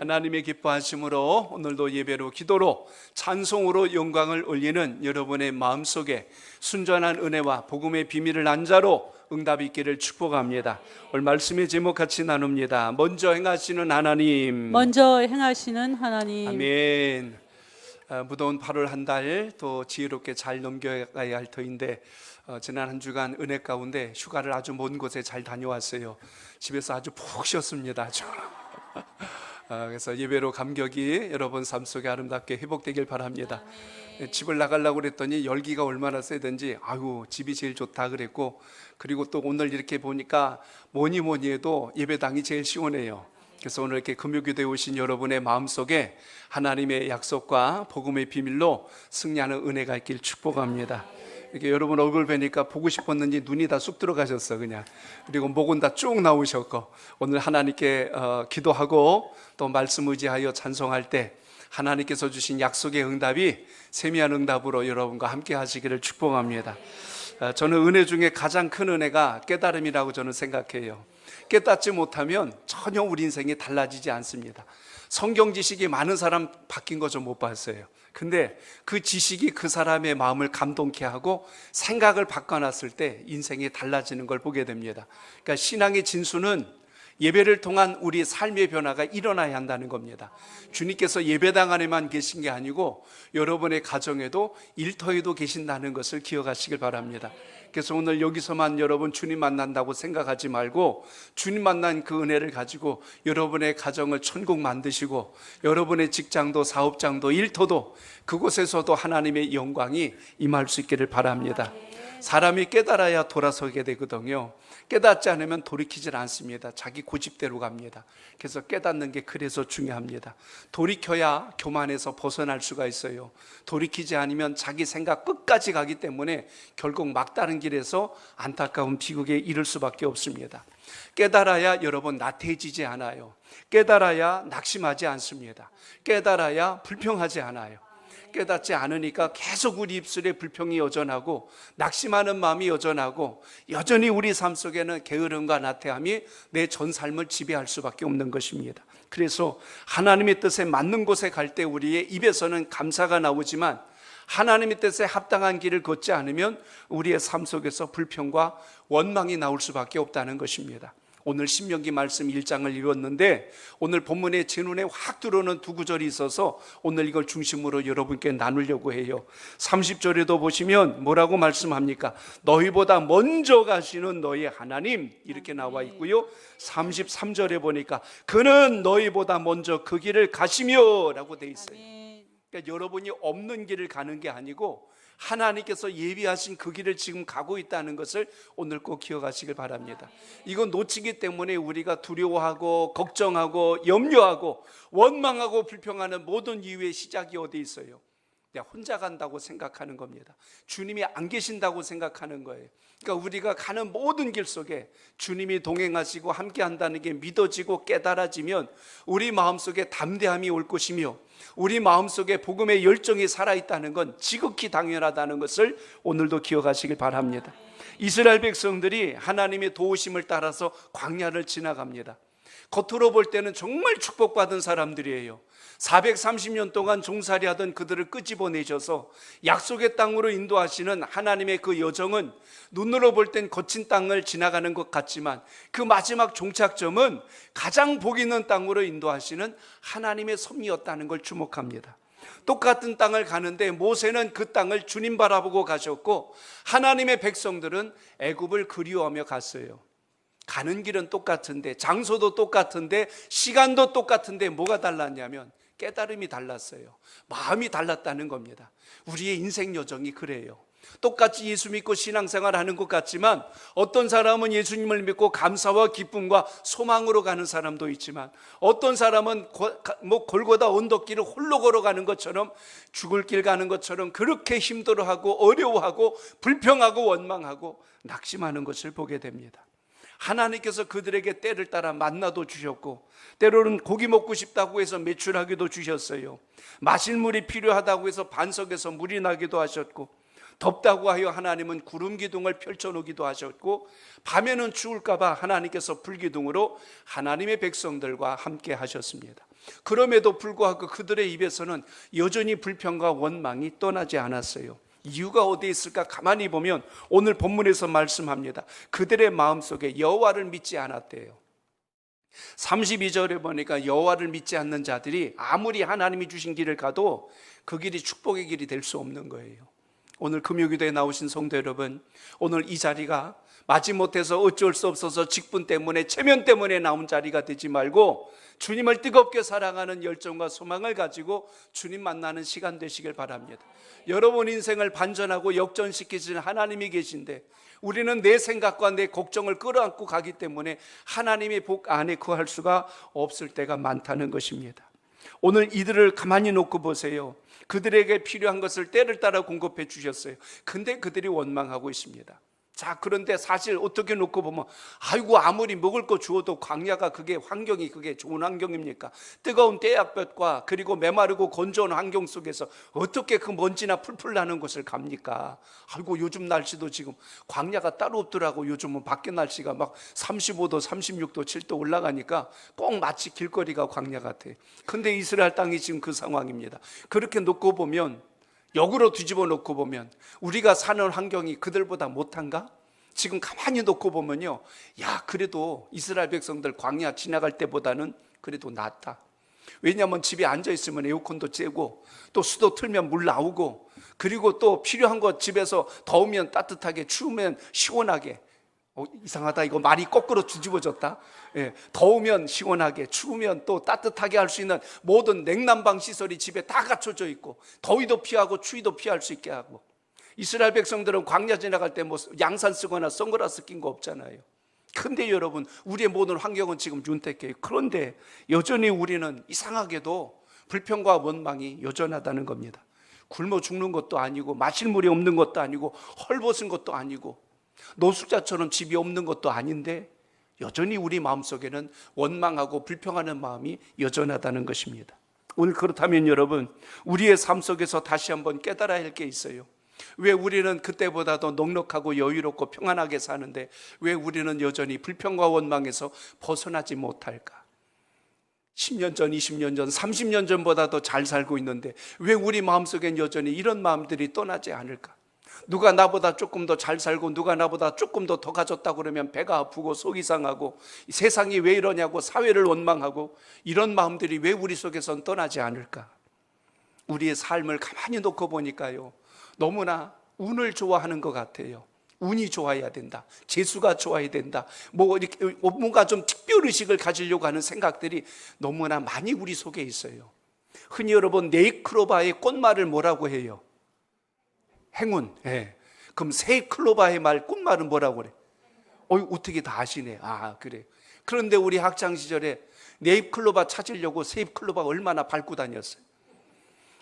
하나님의 기뻐하심으로 오늘도 예배로 기도로 찬송으로 영광을 올리는 여러분의 마음속에 순전한 은혜와 복음의 비밀을 난 자로 응답이 있기를 축복합니다. 오늘 말씀의 제목 같이 나눕니다. 먼저 행하시는 하나님. 먼저 행하시는 하나님. 아멘. 무더운 8월 한 달 또 지혜롭게 잘 넘겨가야 할 터인데 지난 한 주간 은혜 가운데 휴가를 아주 먼 곳에 잘 다녀왔어요. 집에서 아주 푹 쉬었습니다. 아주. 그래서 예배로 감격이 여러분 삶 속에 아름답게 회복되길 바랍니다. 집을 나가려고 그랬더니 열기가 얼마나 세든지 아유 집이 제일 좋다 그랬고, 그리고 또 오늘 이렇게 보니까 뭐니 해도 예배당이 제일 시원해요. 그래서 오늘 이렇게 금요기도에 오신 여러분의 마음속에 하나님의 약속과 복음의 비밀로 승리하는 은혜가 있길 축복합니다. 이렇게 여러분 얼굴 뵈니까 보고 싶었는지 눈이 다 쑥 들어가셨어 그냥. 그리고 목은 다 쭉 나오셨고, 오늘 하나님께 기도하고 또 말씀 의지하여 찬송할 때 하나님께서 주신 약속의 응답이 세미한 응답으로 여러분과 함께 하시기를 축복합니다. 저는 은혜 중에 가장 큰 은혜가 깨달음이라고 저는 생각해요. 깨닫지 못하면 전혀 우리 인생이 달라지지 않습니다. 성경 지식이 많은 사람 바뀐 거 좀 못 봤어요. 근데 그 지식이 그 사람의 마음을 감동케 하고 생각을 바꿔놨을 때 인생이 달라지는 걸 보게 됩니다. 그러니까 신앙의 진수는 예배를 통한 우리 삶의 변화가 일어나야 한다는 겁니다. 주님께서 예배당 안에만 계신 게 아니고 여러분의 가정에도 일터에도 계신다는 것을 기억하시길 바랍니다. 그래서 오늘 여기서만 여러분 주님 만난다고 생각하지 말고 주님 만난 그 은혜를 가지고 여러분의 가정을 천국 만드시고 여러분의 직장도 사업장도 일터도 그곳에서도 하나님의 영광이 임할 수 있기를 바랍니다. 사람이 깨달아야 돌아서게 되거든요. 깨닫지 않으면 돌이키질 않습니다. 자기 고집대로 갑니다. 그래서 깨닫는 게 그래서 중요합니다. 돌이켜야 교만에서 벗어날 수가 있어요. 돌이키지 않으면 자기 생각 끝까지 가기 때문에 결국 막다른 길에서 안타까운 비극에 이를 수밖에 없습니다. 깨달아야 여러분 나태해지지 않아요. 깨달아야 낙심하지 않습니다. 깨달아야 불평하지 않아요. 깨닫지 않으니까 계속 우리 입술에 불평이 여전하고 낙심하는 마음이 여전하고 여전히 우리 삶 속에는 게으름과 나태함이 내 전 삶을 지배할 수밖에 없는 것입니다. 그래서 하나님의 뜻에 맞는 곳에 갈 때 우리의 입에서는 감사가 나오지만 하나님의 뜻에 합당한 길을 걷지 않으면 우리의 삶 속에서 불평과 원망이 나올 수밖에 없다는 것입니다. 오늘 신명기 말씀 1장을 읽었는데 오늘 본문에 제 눈에 확 들어오는 두 구절이 있어서 오늘 이걸 중심으로 여러분께 나누려고 해요. 30절에도 보시면 뭐라고 말씀합니까? 너희보다 먼저 가시는 너희 하나님, 이렇게 나와 있고요. 33절에 보니까 그는 너희보다 먼저 그 길을 가시며 라고 돼 있어요. 그러니까 여러분이 없는 길을 가는 게 아니고 하나님께서 예비하신 그 길을 지금 가고 있다는 것을 오늘 꼭 기억하시길 바랍니다. 이건 놓치기 때문에 우리가 두려워하고 걱정하고 염려하고 원망하고 불평하는 모든 이유의 시작이 어디 있어요? 내가 혼자 간다고 생각하는 겁니다. 주님이 안 계신다고 생각하는 거예요. 그러니까 우리가 가는 모든 길 속에 주님이 동행하시고 함께 한다는 게 믿어지고 깨달아지면 우리 마음속에 담대함이 올 것이며 우리 마음속에 복음의 열정이 살아있다는 건 지극히 당연하다는 것을 오늘도 기억하시길 바랍니다. 이스라엘 백성들이 하나님의 도우심을 따라서 광야를 지나갑니다. 겉으로 볼 때는 정말 축복받은 사람들이에요. 430년 동안 종살이하던 그들을 끄집어내셔서 약속의 땅으로 인도하시는 하나님의 그 여정은 눈으로 볼 땐 거친 땅을 지나가는 것 같지만 그 마지막 종착점은 가장 복 있는 땅으로 인도하시는 하나님의 섭리였다는 걸 주목합니다. 똑같은 땅을 가는데 모세는 그 땅을 주님 바라보고 가셨고 하나님의 백성들은 애굽을 그리워하며 갔어요. 가는 길은 똑같은데 장소도 똑같은데 시간도 똑같은데 뭐가 달랐냐면 깨달음이 달랐어요. 마음이 달랐다는 겁니다. 우리의 인생 여정이 그래요. 똑같이 예수 믿고 신앙생활 하는 것 같지만 어떤 사람은 예수님을 믿고 감사와 기쁨과 소망으로 가는 사람도 있지만 어떤 사람은 골고다 언덕길을 홀로 걸어가는 것처럼 죽을 길 가는 것처럼 그렇게 힘들어하고 어려워하고 불평하고 원망하고 낙심하는 것을 보게 됩니다. 하나님께서 그들에게 때를 따라 만나도 주셨고 때로는 고기 먹고 싶다고 해서 메추라기도 주셨어요. 마실 물이 필요하다고 해서 반석에서 물이 나기도 하셨고 덥다고 하여 하나님은 구름 기둥을 펼쳐놓기도 하셨고 밤에는 추울까 봐 하나님께서 불기둥으로 하나님의 백성들과 함께 하셨습니다. 그럼에도 불구하고 그들의 입에서는 여전히 불평과 원망이 떠나지 않았어요. 이유가 어디에 있을까? 가만히 보면 오늘 본문에서 말씀합니다. 그들의 마음속에 여호와를 믿지 않았대요. 32절에 보니까 여호와를 믿지 않는 자들이 아무리 하나님이 주신 길을 가도 그 길이 축복의 길이 될 수 없는 거예요. 오늘 금요기도에 나오신 성도 여러분, 오늘 이 자리가 마지못해서 어쩔 수 없어서 직분 때문에 체면 때문에 나온 자리가 되지 말고 주님을 뜨겁게 사랑하는 열정과 소망을 가지고 주님 만나는 시간 되시길 바랍니다. 여러분 인생을 반전하고 역전시키시는 하나님이 계신데 우리는 내 생각과 내 걱정을 끌어안고 가기 때문에 하나님의 복 안에 거할 수가 없을 때가 많다는 것입니다. 오늘 이들을 가만히 놓고 보세요. 그들에게 필요한 것을 때를 따라 공급해 주셨어요. 근데 그들이 원망하고 있습니다. 자, 그런데 사실 어떻게 놓고 보면 아이고 아무리 먹을 거 주어도 광야가 그게 환경이 그게 좋은 환경입니까? 뜨거운 떼약볕과 그리고 메마르고 건조한 환경 속에서 어떻게 그 먼지나 풀풀 나는 곳을 갑니까? 아이고 요즘 날씨도 지금 광야가 따로 없더라고. 요즘은 밖에 날씨가 막 35도 36도 7도 올라가니까 꼭 마치 길거리가 광야 같아요. 근데 이스라엘 땅이 지금 그 상황입니다. 그렇게 놓고 보면 역으로 뒤집어 놓고 보면 우리가 사는 환경이 그들보다 못한가? 지금 가만히 놓고 보면요, 야 그래도 이스라엘 백성들 광야 지나갈 때보다는 그래도 낫다. 왜냐하면 집에 앉아있으면 에어컨도 쬐고 또 수도 틀면 물 나오고 그리고 또 필요한 거 집에서 더우면 따뜻하게 추우면 시원하게. 이상하다, 이거 말이 거꾸로 뒤집어졌다. 예, 더우면 시원하게, 추우면 또 따뜻하게 할 수 있는 모든 냉난방 시설이 집에 다 갖춰져 있고 더위도 피하고 추위도 피할 수 있게 하고. 이스라엘 백성들은 광야 지나갈 때 뭐 양산 쓰거나 선글라스 낀 거 없잖아요. 근데 여러분 우리의 모든 환경은 지금 윤택해요. 그런데 여전히 우리는 이상하게도 불평과 원망이 여전하다는 겁니다. 굶어 죽는 것도 아니고 마실 물이 없는 것도 아니고 헐벗은 것도 아니고 노숙자처럼 집이 없는 것도 아닌데 여전히 우리 마음속에는 원망하고 불평하는 마음이 여전하다는 것입니다. 오늘 그렇다면 여러분 우리의 삶 속에서 다시 한번 깨달아야 할 게 있어요. 왜 우리는 그때보다 더 넉넉하고 여유롭고 평안하게 사는데 왜 우리는 여전히 불평과 원망에서 벗어나지 못할까? 10년 전, 20년 전, 30년 전보다 더 잘 살고 있는데 왜 우리 마음속엔 여전히 이런 마음들이 떠나지 않을까? 누가 나보다 조금 더 잘 살고 누가 나보다 조금 더 가졌다고 그러면 배가 아프고 속이 상하고 세상이 왜 이러냐고 사회를 원망하고 이런 마음들이 왜 우리 속에선 떠나지 않을까? 우리의 삶을 가만히 놓고 보니까요, 너무나 운을 좋아하는 것 같아요. 운이 좋아야 된다, 재수가 좋아야 된다, 뭐 이렇게 뭔가 좀 특별의식을 가지려고 하는 생각들이 너무나 많이 우리 속에 있어요. 흔히 여러분 네이클로바의 꽃말을 뭐라고 해요? 행운. 예. 그럼 세이클로바의 말 꽃말은 뭐라고 그래? 어떻게 다 아시네. 아 그래. 그런데 우리 학창 시절에 네잎클로바 찾으려고 세잎클로바 얼마나 밟고 다녔어요.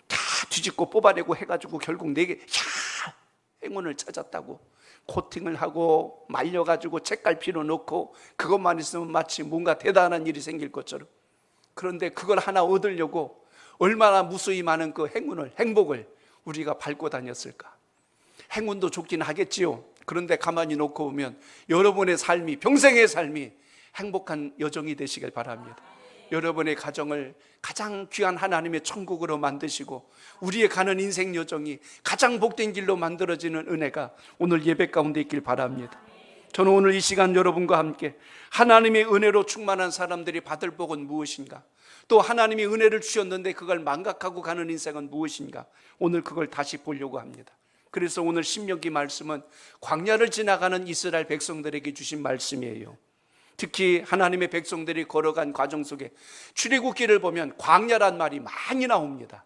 다 뒤집고 뽑아내고 해가지고 결국 4개 행운을 찾았다고 코팅을 하고 말려가지고 책갈피로 넣고 그것만 있으면 마치 뭔가 대단한 일이 생길 것처럼. 그런데 그걸 하나 얻으려고 얼마나 무수히 많은 그 행운을, 행복을 우리가 밟고 다녔을까? 행운도 좋긴 하겠지요. 그런데 가만히 놓고 보면 여러분의 삶이, 평생의 삶이 행복한 여정이 되시길 바랍니다. 여러분의 가정을 가장 귀한 하나님의 천국으로 만드시고 우리의 가는 인생 여정이 가장 복된 길로 만들어지는 은혜가 오늘 예배 가운데 있길 바랍니다. 저는 오늘 이 시간 여러분과 함께 하나님의 은혜로 충만한 사람들이 받을 복은 무엇인가, 또 하나님이 은혜를 주셨는데 그걸 망각하고 가는 인생은 무엇인가, 오늘 그걸 다시 보려고 합니다. 그래서 오늘 신명기 말씀은 광야를 지나가는 이스라엘 백성들에게 주신 말씀이에요. 특히 하나님의 백성들이 걸어간 과정 속에 출애굽기를 보면 광야란 말이 많이 나옵니다.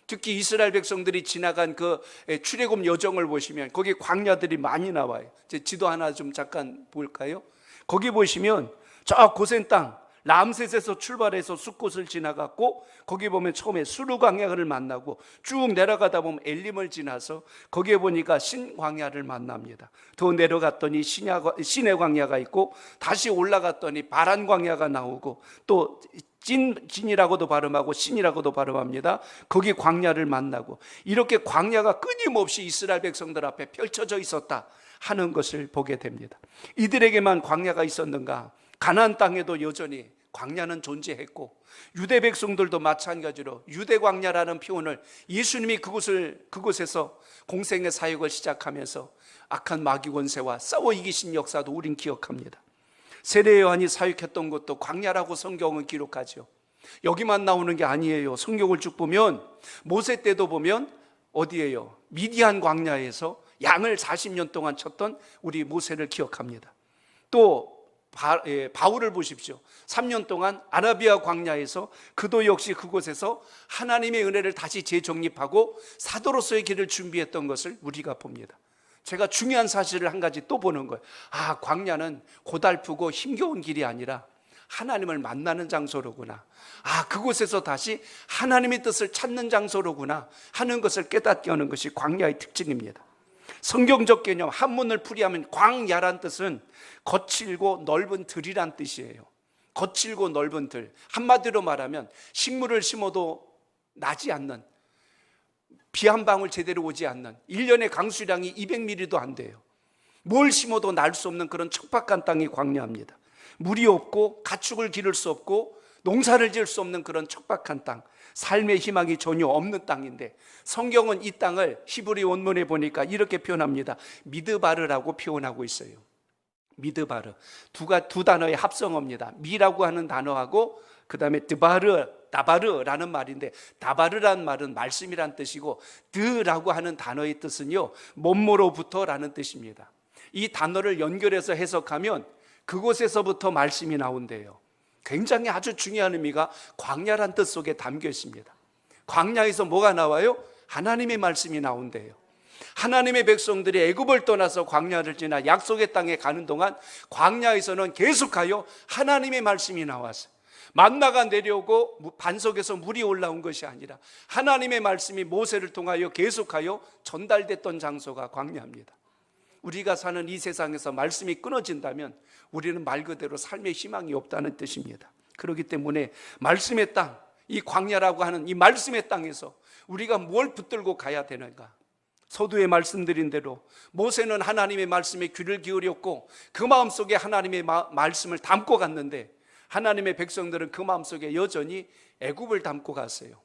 특히 이스라엘 백성들이 지나간 그 출애굽 여정을 보시면 거기 광야들이 많이 나와요. 제 지도 하나 좀 잠깐 볼까요? 거기 보시면 저 고센 땅 람셋에서 출발해서 숫곳을 지나갔고 거기 보면 처음에 수르 광야를 만나고 쭉 내려가다 보면 엘림을 지나서 거기에 보니까 신광야를 만납니다. 더 내려갔더니 신의 광야가 있고 다시 올라갔더니 바란 광야가 나오고 또 진이라고도 발음하고 신이라고도 발음합니다. 거기 광야를 만나고 이렇게 광야가 끊임없이 이스라엘 백성들 앞에 펼쳐져 있었다 하는 것을 보게 됩니다. 이들에게만 광야가 있었는가? 가나안 땅에도 여전히 광야는 존재했고, 유대 백성들도 마찬가지로 유대 광야라는 표현을 예수님이 그곳에서 공생의 사역을 시작하면서 악한 마귀 권세와 싸워 이기신 역사도 우린 기억합니다. 세례 요한이 사역했던 것도 광야라고 성경은 기록하죠. 여기만 나오는 게 아니에요. 성경을 쭉 보면 모세 때도 보면 어디예요? 미디안 광야에서 양을 40년 동안 쳤던 우리 모세를 기억합니다. 또 바울을 보십시오. 3년 동안 아라비아 광야에서 그도 역시 그곳에서 하나님의 은혜를 다시 재정립하고 사도로서의 길을 준비했던 것을 우리가 봅니다. 제가 중요한 사실을 한 가지 또 보는 거예요. 광야는 고달프고 힘겨운 길이 아니라 하나님을 만나는 장소로구나. 그곳에서 다시 하나님의 뜻을 찾는 장소로구나 하는 것을 깨닫게 하는 것이 광야의 특징입니다. 성경적 개념 한문을 풀이하면 광야란 뜻은 거칠고 넓은 들이란 뜻이에요. 거칠고 넓은 들, 한마디로 말하면 식물을 심어도 나지 않는, 비 한 방울 제대로 오지 않는, 1년의 강수량이 200mm도 안 돼요. 뭘 심어도 날 수 없는 그런 척박한 땅이 광야입니다. 물이 없고 가축을 기를 수 없고 농사를 지을 수 없는 그런 척박한 땅, 삶의 희망이 전혀 없는 땅인데 성경은 이 땅을 히브리 원문에 보니까 이렇게 표현합니다. 미드바르라고 표현하고 있어요. 미드바르, 두 단어의 합성어입니다. 미라고 하는 단어하고 그 다음에 다바르라는 말인데, 다바르라는 말은 말씀이란 뜻이고 드라고 하는 단어의 뜻은요 뭐뭐로부터라는 뜻입니다. 이 단어를 연결해서 해석하면 그곳에서부터 말씀이 나온대요. 굉장히 아주 중요한 의미가 광야란 뜻 속에 담겨 있습니다. 광야에서 뭐가 나와요? 하나님의 말씀이 나온대요. 하나님의 백성들이 애굽을 떠나서 광야를 지나 약속의 땅에 가는 동안 광야에서는 계속하여 하나님의 말씀이 나왔어요. 만나가 내려오고 반석에서 물이 올라온 것이 아니라 하나님의 말씀이 모세를 통하여 계속하여 전달됐던 장소가 광야입니다. 우리가 사는 이 세상에서 말씀이 끊어진다면 우리는 말 그대로 삶의 희망이 없다는 뜻입니다. 그렇기 때문에 말씀의 땅, 이 광야라고 하는 이 말씀의 땅에서 우리가 뭘 붙들고 가야 되는가? 서두에 말씀드린 대로 모세는 하나님의 말씀에 귀를 기울였고 그 마음속에 하나님의 말씀을 담고 갔는데, 하나님의 백성들은 그 마음속에 여전히 애굽을 담고 갔어요.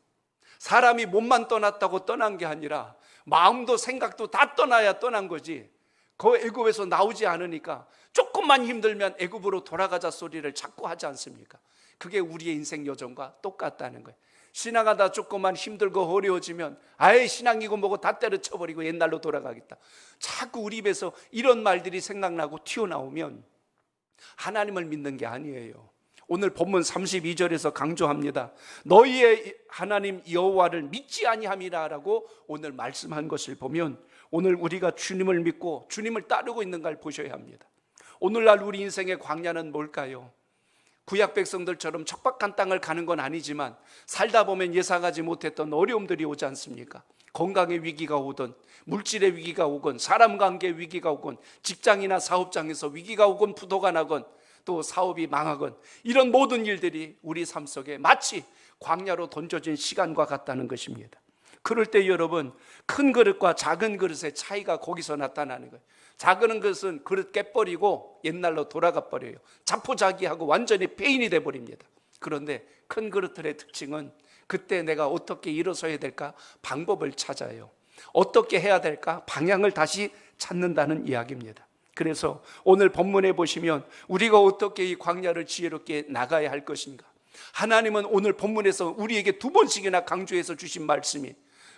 사람이 몸만 떠났다고 떠난 게 아니라 마음도 생각도 다 떠나야 떠난 거지, 그 애굽에서 나오지 않으니까 조금만 힘들면 애굽으로 돌아가자 소리를 자꾸 하지 않습니까? 그게 우리의 인생 여정과 똑같다는 거예요. 신앙하다 조금만 힘들고 어려워지면 아예 신앙이고 뭐고 다 때려쳐버리고 옛날로 돌아가겠다. 자꾸 우리 입에서 이런 말들이 생각나고 튀어나오면 하나님을 믿는 게 아니에요. 오늘 본문 32절에서 강조합니다. 너희의 하나님 여호와를 믿지 아니함이라라고 오늘 말씀한 것을 보면 오늘 우리가 주님을 믿고 주님을 따르고 있는 걸 보셔야 합니다. 오늘날 우리 인생의 광야는 뭘까요? 구약 백성들처럼 척박한 땅을 가는 건 아니지만 살다 보면 예상하지 못했던 어려움들이 오지 않습니까? 건강의 위기가 오든 물질의 위기가 오건 사람 관계의 위기가 오건 직장이나 사업장에서 위기가 오건 부도가 나건 또 사업이 망하건 이런 모든 일들이 우리 삶 속에 마치 광야로 던져진 시간과 같다는 것입니다. 그럴 때 여러분, 큰 그릇과 작은 그릇의 차이가 거기서 나타나는 거예요. 작은 그릇은 그릇 깨버리고 옛날로 돌아가 버려요. 자포자기하고 완전히 폐인이 돼버립니다. 그런데 큰 그릇들의 특징은 그때 내가 어떻게 일어서야 될까 방법을 찾아요. 어떻게 해야 될까 방향을 다시 찾는다는 이야기입니다. 그래서 오늘 본문에 보시면 우리가 어떻게 이 광야를 지혜롭게 나가야 할 것인가, 하나님은 오늘 본문에서 우리에게 두 번씩이나 강조해서 주신 말씀이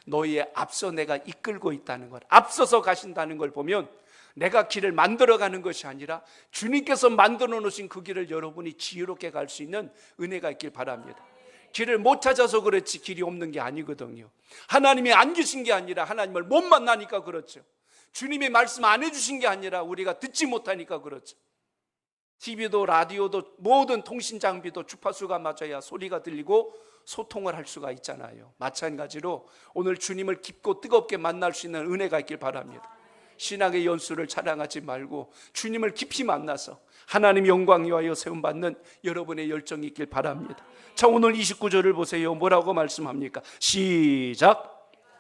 너희의 앞서 내가 이끌고 있다는 것, 앞서서 가신다는 걸 보면 내가 길을 만들어가는 것이 아니라 주님께서 만들어 놓으신 그 길을 여러분이 지혜롭게 갈 수 있는 은혜가 있길 바랍니다. 길을 못 찾아서 그렇지 길이 없는 게 아니거든요. 하나님이 안 주신 게 아니라 하나님을 못 만나니까 그렇죠. 주님의 말씀 안 해주신 게 아니라 우리가 듣지 못하니까 그렇죠. TV도 라디오도 모든 통신 장비도 주파수가 맞아야 소리가 들리고 소통을 할 수가 있잖아요. 마찬가지로 오늘 주님을 깊고 뜨겁게 만날 수 있는 은혜가 있길 바랍니다. 신앙의 연수를 자랑하지 말고 주님을 깊이 만나서 하나님 영광 위하여 세움받는 여러분의 열정이 있길 바랍니다. 자, 오늘 29절을 보세요. 뭐라고 말씀합니까? 시작.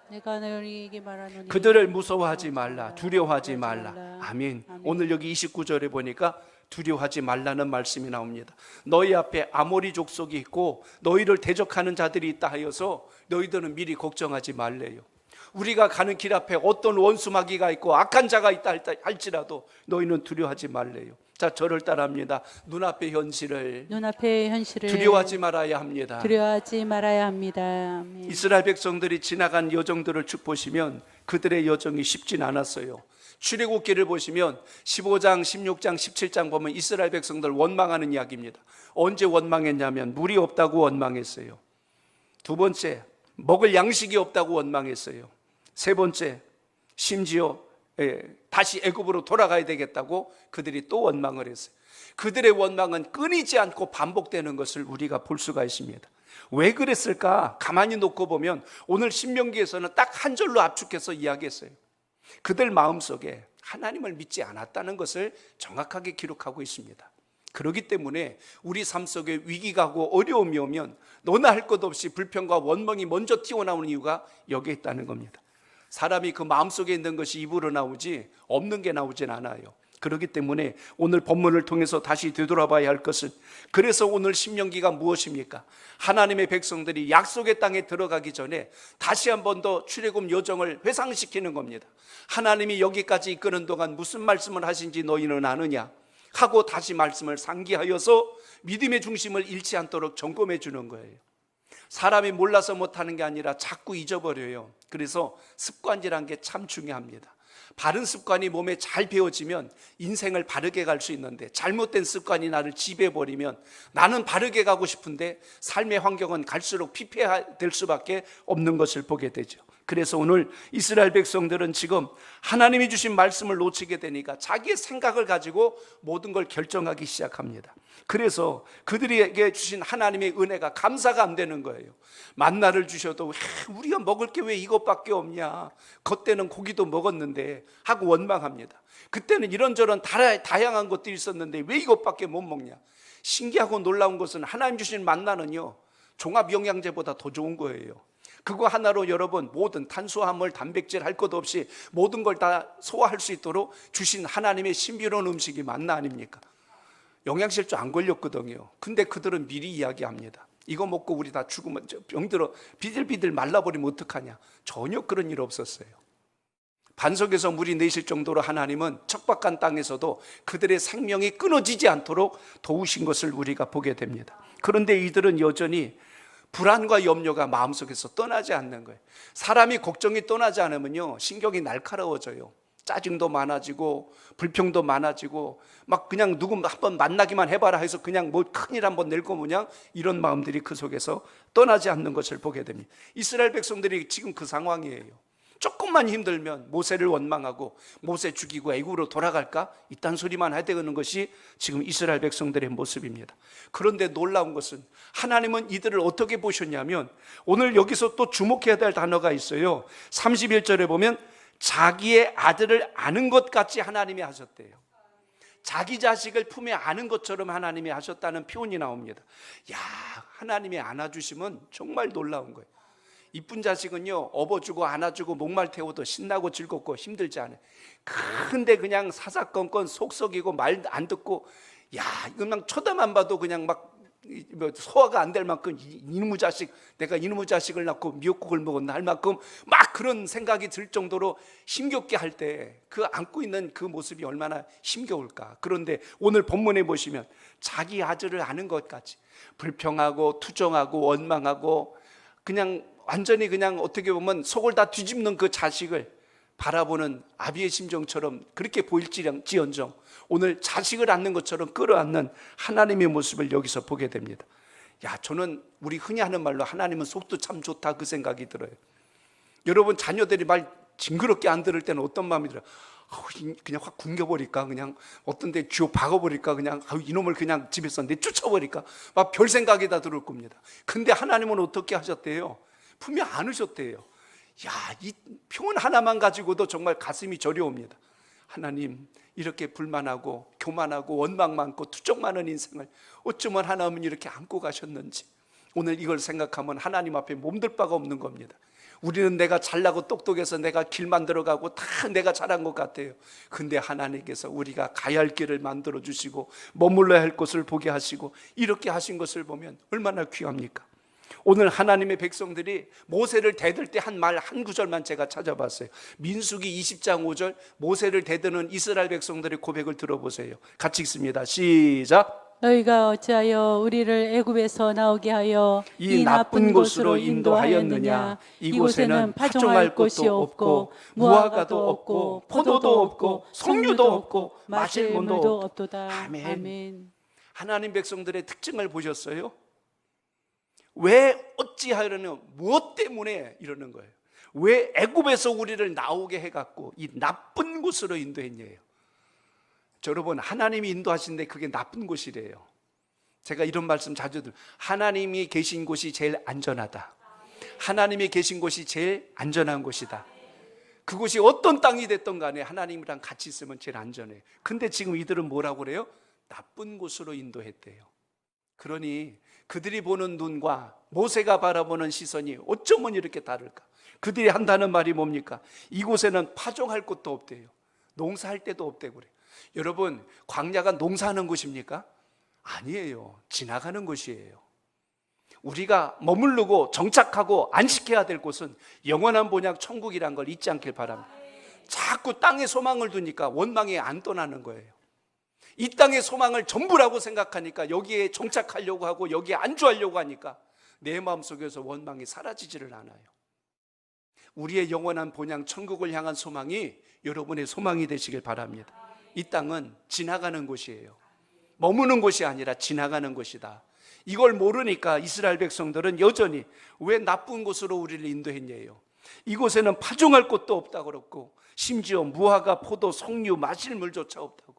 내가 너희에게 말하노니 그들을 무서워하지 말라, 두려워하지 말라. 아멘. 오늘 여기 29절에 보니까 두려워하지 말라는 말씀이 나옵니다. 너희 앞에 아모리 족속이 있고 너희를 대적하는 자들이 있다 하여서 너희들은 미리 걱정하지 말래요. 우리가 가는 길 앞에 어떤 원수마귀가 있고 악한 자가 있다 할지라도 너희는 두려워하지 말래요. 자, 저를 따라합니다. 눈앞의 현실을 두려워하지 말아야 합니다. 두려워하지 말아야 합니다. 아멘. 이스라엘 백성들이 지나간 여정들을 쭉 보시면 그들의 여정이 쉽진 않았어요. 출애굽기를 보시면 15장, 16장, 17장 보면 이스라엘 백성들 원망하는 이야기입니다. 언제 원망했냐면 물이 없다고 원망했어요. 두 번째, 먹을 양식이 없다고 원망했어요. 세 번째, 심지어 다시 애굽으로 돌아가야 되겠다고 그들이 또 원망을 했어요. 그들의 원망은 끊이지 않고 반복되는 것을 우리가 볼 수가 있습니다. 왜 그랬을까? 가만히 놓고 보면 오늘 신명기에서는 딱 한 절로 압축해서 이야기했어요. 그들 마음속에 하나님을 믿지 않았다는 것을 정확하게 기록하고 있습니다. 그렇기 때문에 우리 삶 속에 위기가 오고 어려움이 오면 너나 할 것 없이 불평과 원망이 먼저 튀어나오는 이유가 여기에 있다는 겁니다. 사람이 그 마음속에 있는 것이 입으로 나오지 없는 게 나오진 않아요. 그렇기 때문에 오늘 본문을 통해서 다시 되돌아봐야 할 것은, 그래서 오늘 신명기가 무엇입니까? 하나님의 백성들이 약속의 땅에 들어가기 전에 다시 한 번 더 출애굽 여정을 회상시키는 겁니다. 하나님이 여기까지 이끄는 동안 무슨 말씀을 하신지 너희는 아느냐 하고 다시 말씀을 상기하여서 믿음의 중심을 잃지 않도록 점검해 주는 거예요. 사람이 몰라서 못하는 게 아니라 자꾸 잊어버려요. 그래서 습관이란 게 참 중요합니다. 바른 습관이 몸에 잘 배워지면 인생을 바르게 갈 수 있는데, 잘못된 습관이 나를 지배해버리면 나는 바르게 가고 싶은데 삶의 환경은 갈수록 피폐될 수밖에 없는 것을 보게 되죠. 그래서 오늘 이스라엘 백성들은 지금 하나님이 주신 말씀을 놓치게 되니까 자기의 생각을 가지고 모든 걸 결정하기 시작합니다. 그래서 그들에게 주신 하나님의 은혜가 감사가 안 되는 거예요. 만나를 주셔도 우리가 먹을 게 왜 이것밖에 없냐, 그때는 고기도 먹었는데 하고 원망합니다. 그때는 이런저런 다양한 것들이 있었는데 왜 이것밖에 못 먹냐. 신기하고 놀라운 것은 하나님 주신 만나는요, 종합영양제보다 더 좋은 거예요. 그거 하나로 여러분 모든 탄수화물, 단백질 할 것 없이 모든 걸 다 소화할 수 있도록 주신 하나님의 신비로운 음식이 만나 아닙니까? 영양실조 안 걸렸거든요. 근데 그들은 미리 이야기합니다. 이거 먹고 우리 다 죽으면 병들어 비들비들 말라버리면 어떡하냐. 전혀 그런 일 없었어요. 반석에서 물이 내실 정도로 하나님은 척박한 땅에서도 그들의 생명이 끊어지지 않도록 도우신 것을 우리가 보게 됩니다. 그런데 이들은 여전히 불안과 염려가 마음속에서 떠나지 않는 거예요. 사람이 걱정이 떠나지 않으면요, 신경이 날카로워져요. 짜증도 많아지고 불평도 많아지고 막 그냥 누구 한번 만나기만 해봐라 해서 그냥 뭐 큰일 한번 낼 거 뭐냐, 이런 마음들이 그 속에서 떠나지 않는 것을 보게 됩니다. 이스라엘 백성들이 지금 그 상황이에요. 조금만 힘들면 모세를 원망하고 모세 죽이고 애굽으로 돌아갈까, 이딴 소리만 해야 되는 것이 지금 이스라엘 백성들의 모습입니다. 그런데 놀라운 것은 하나님은 이들을 어떻게 보셨냐면, 오늘 여기서 또 주목해야 될 단어가 있어요. 31절에 보면 자기의 아들을 아는 것 같이 하나님이 하셨대요. 자기 자식을 품에 아는 것처럼 하나님이 하셨다는 표현이 나옵니다. 야, 하나님이 안아주시면 정말 놀라운 거예요. 이쁜 자식은요, 업어주고 안아주고 목말 태워도 신나고 즐겁고 힘들지 않아요. 근데 그냥 사사건건 속썩이고 말 안 듣고, 야, 그냥 쳐다만 봐도 그냥 막 소화가 안 될 만큼 이놈의 자식, 내가 이놈의 자식을 낳고 미역국을 먹었나 할 만큼 막 그런 생각이 들 정도로 힘겹게 할 때 그 안고 있는 그 모습이 얼마나 힘겨울까. 그런데 오늘 본문에 보시면 자기 아들을 아는 것 같이 불평하고 투정하고 원망하고 그냥 완전히 그냥 어떻게 보면 속을 다 뒤집는 그 자식을 바라보는 아비의 심정처럼 그렇게 보일지언정 오늘 자식을 안는 것처럼 끌어안는 하나님의 모습을 여기서 보게 됩니다. 야, 저는 우리 흔히 하는 말로 하나님은 속도 참 좋다, 그 생각이 들어요. 여러분 자녀들이 말 징그럽게 안 들을 때는 어떤 마음이 들어요? 그냥 확 굶겨버릴까, 그냥 어떤 데 쥐어 박아버릴까, 그냥 이놈을 그냥 집에서 내쫓아버릴까, 막 별 생각이 다 들을 겁니다. 근데 하나님은 어떻게 하셨대요? 품에 안으셨대요. 야, 이 표현 하나만 가지고도 정말 가슴이 저려옵니다. 하나님, 이렇게 불만하고 교만하고 원망 많고 투정 많은 인생을 어쩌면 하나님은 이렇게 안고 가셨는지, 오늘 이걸 생각하면 하나님 앞에 몸둘 바가 없는 겁니다. 우리는 내가 잘나고 똑똑해서 내가 길 만들어가고 다 내가 잘한 것 같아요. 근데 하나님께서 우리가 가야 할 길을 만들어 주시고 머물러야 할 곳을 보게 하시고 이렇게 하신 것을 보면 얼마나 귀합니까? 오늘 하나님의 백성들이 모세를 대들 때 한 말 한 구절만 제가 찾아봤어요. 민수기 20장 5절, 모세를 대드는 이스라엘 백성들의 고백을 들어보세요. 같이 읽습니다. 시작. 너희가 어찌하여 우리를 애굽에서 나오게 하여 이 나쁜 곳으로 인도하였느냐? 이곳에는 파종할 곳이 없고 무화과도 없고 포도도 없고 석류도 없고 마실 물도 없도다. 아멘. 아멘. 하나님 백성들의 특징을 보셨어요? 왜 어찌하려는 무엇 때문에 이러는 거예요? 왜 애굽에서 우리를 나오게 해갖고 이 나쁜 곳으로 인도했냐요? 여러분, 하나님이 인도하시는데 그게 나쁜 곳이래요. 제가 이런 말씀 자주 드려요. 하나님이 계신 곳이 제일 안전하다. 하나님이 계신 곳이 제일 안전한 곳이다. 그곳이 어떤 땅이 됐든 간에 하나님이랑 같이 있으면 제일 안전해요. 근데 지금 이들은 뭐라고 그래요? 나쁜 곳으로 인도했대요. 그러니 그들이 보는 눈과 모세가 바라보는 시선이 어쩌면 이렇게 다를까? 그들이 한다는 말이 뭡니까? 이곳에는 파종할 곳도 없대요. 농사할 데도 없대고 그래요. 여러분, 광야가 농사하는 곳입니까? 아니에요. 지나가는 곳이에요. 우리가 머무르고 정착하고 안식해야 될 곳은 영원한 본향 천국이란 걸 잊지 않길 바랍니다. 자꾸 땅에 소망을 두니까 원망이 안 떠나는 거예요. 이 땅의 소망을 전부라고 생각하니까 여기에 정착하려고 하고 여기에 안주하려고 하니까 내 마음속에서 원망이 사라지지를 않아요. 우리의 영원한 본향 천국을 향한 소망이 여러분의 소망이 되시길 바랍니다. 이 땅은 지나가는 곳이에요. 머무는 곳이 아니라 지나가는 곳이다. 이걸 모르니까 이스라엘 백성들은 여전히 왜 나쁜 곳으로 우리를 인도했냐요. 이곳에는 파종할 곳도 없다고 그랬고 심지어 무화과, 포도, 석류, 마실 물조차 없다고.